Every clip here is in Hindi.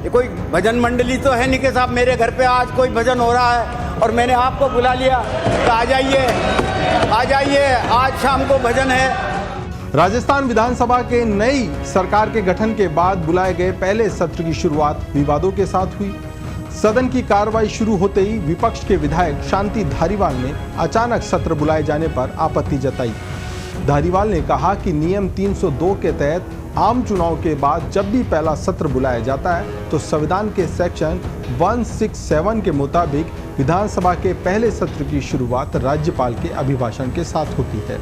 ये कोई भजन मंडली तो है नहीं कि साहब मेरे घर पे आज कोई भजन हो रहा है और मैंने आपको बुला लिया तो आ जाइए आज शाम को भजन है। राजस्थान विधानसभा के नई सरकार के गठन के बाद बुलाए गए पहले सत्र की शुरुआत विवादों के साथ हुई। सदन की कार्रवाई शुरू होते ही विपक्ष के विधायक शांति धारीवाल ने अचानक सत्र बुलाए जाने पर आपत्ति जताई। धारीवाल ने कहा कि नियम 302 के तहत आम चुनाव के बाद जब भी पहला सत्र बुलाया जाता है तो संविधान के सेक्शन 167 के मुताबिक विधानसभा के पहले सत्र की शुरुआत राज्यपाल के अभिभाषण के साथ होती है।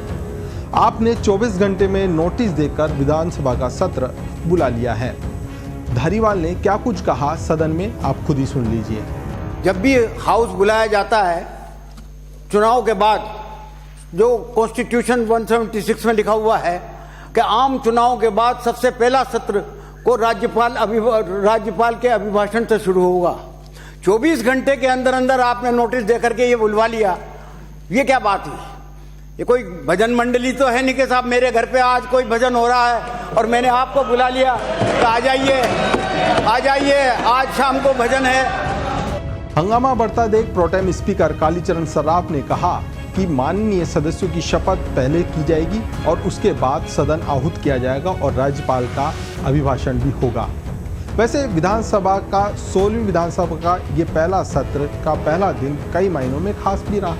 आपने 24 घंटे में नोटिस देकर विधानसभा का सत्र बुला लिया है। धारीवाल ने क्या कुछ कहा सदन में, आप खुद ही सुन लीजिए। जब भी हाउस बुलाया जाता है चुनाव के बाद, जो कॉन्स्टिट्यूशन 176 में लिखा हुआ है कि आम चुनाव के बाद सबसे पहला सत्र को राज्यपाल के अभिभाषण से शुरू होगा। 24 घंटे के अंदर अंदर आपने नोटिस देकर के ये बुलवा लिया, ये क्या बात है? ये कोई भजन मंडली तो है नहीं कि साहब मेरे घर पे आज कोई भजन हो रहा है और मैंने आपको बुला लिया तो आ जाइए आज शाम को भजन है। हंगामा बढ़ता देख प्रोटेम स्पीकर कालीचरण सर्राफ ने कहा कि माननीय सदस्यों की शपथ पहले की जाएगी और उसके बाद सदन आहूत किया जाएगा और राज्यपाल का अभिभाषण भी होगा। वैसे विधानसभा का 16वीं विधानसभा का ये पहला सत्र का पहला दिन कई मायनों में खास भी रहा।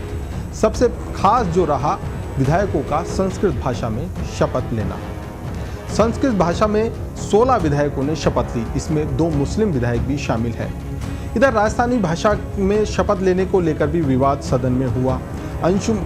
सबसे खास जो रहा विधायकों का संस्कृत भाषा में शपथ लेना। संस्कृत भाषा में 16 विधायकों ने शपथ ली, इसमें 2 मुस्लिम विधायक भी शामिल हैं। इधर राजस्थानी भाषा में शपथ लेने को लेकर भी विवाद सदन में हुआ।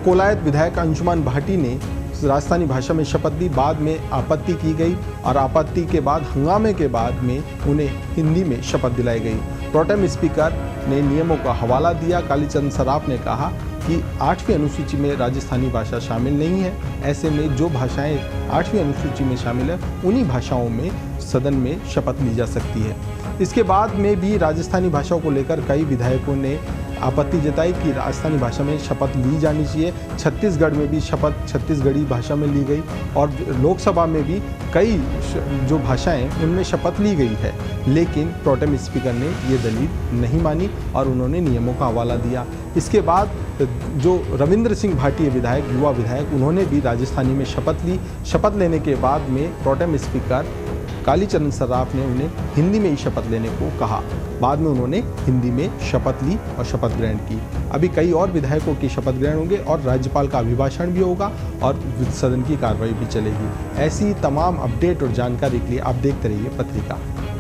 कोलायत विधायक अंशुमान भाटी ने राजस्थानी भाषा में शपथ ली, बाद में आपत्ति की गई और आपत्ति के बाद हंगामे के बाद में उन्हें हिंदी में शपथ दिलाई गई। प्रोटेम स्पीकर ने नियमों का हवाला दिया। कालीचरण सर्राफ ने कहा कि 8वीं अनुसूची में राजस्थानी भाषा शामिल नहीं है, ऐसे में जो भाषाएं 8वीं अनुसूची में शामिल है उन्हीं भाषाओं में सदन में शपथ ली जा सकती है। इसके बाद में भी राजस्थानी भाषाओं को लेकर कई विधायकों ने आपत्ति जताई कि राजस्थानी भाषा में शपथ ली जानी चाहिए। छत्तीसगढ़ में भी शपथ छत्तीसगढ़ी भाषा में ली गई और लोकसभा में भी कई जो भाषाएं उनमें शपथ ली गई है, लेकिन प्रोटेम स्पीकर ने ये दलील नहीं मानी और उन्होंने नियमों का हवाला दिया। इसके बाद जो रविंद्र सिंह भाटी विधायक, युवा विधायक, उन्होंने भी राजस्थानी में शपथ ली। शपथ लेने के बाद में प्रोटेम स्पीकर कालीचरण सर्राफ ने उन्हें हिंदी में ही शपथ लेने को कहा। बाद में उन्होंने हिंदी में शपथ ली और शपथ ग्रहण की। अभी कई और विधायकों की शपथ ग्रहण होंगे और राज्यपाल का अभिभाषण भी होगा और सदन की कार्रवाई भी चलेगी। ऐसी तमाम अपडेट और जानकारी के लिए आप देखते रहिए पत्रिका।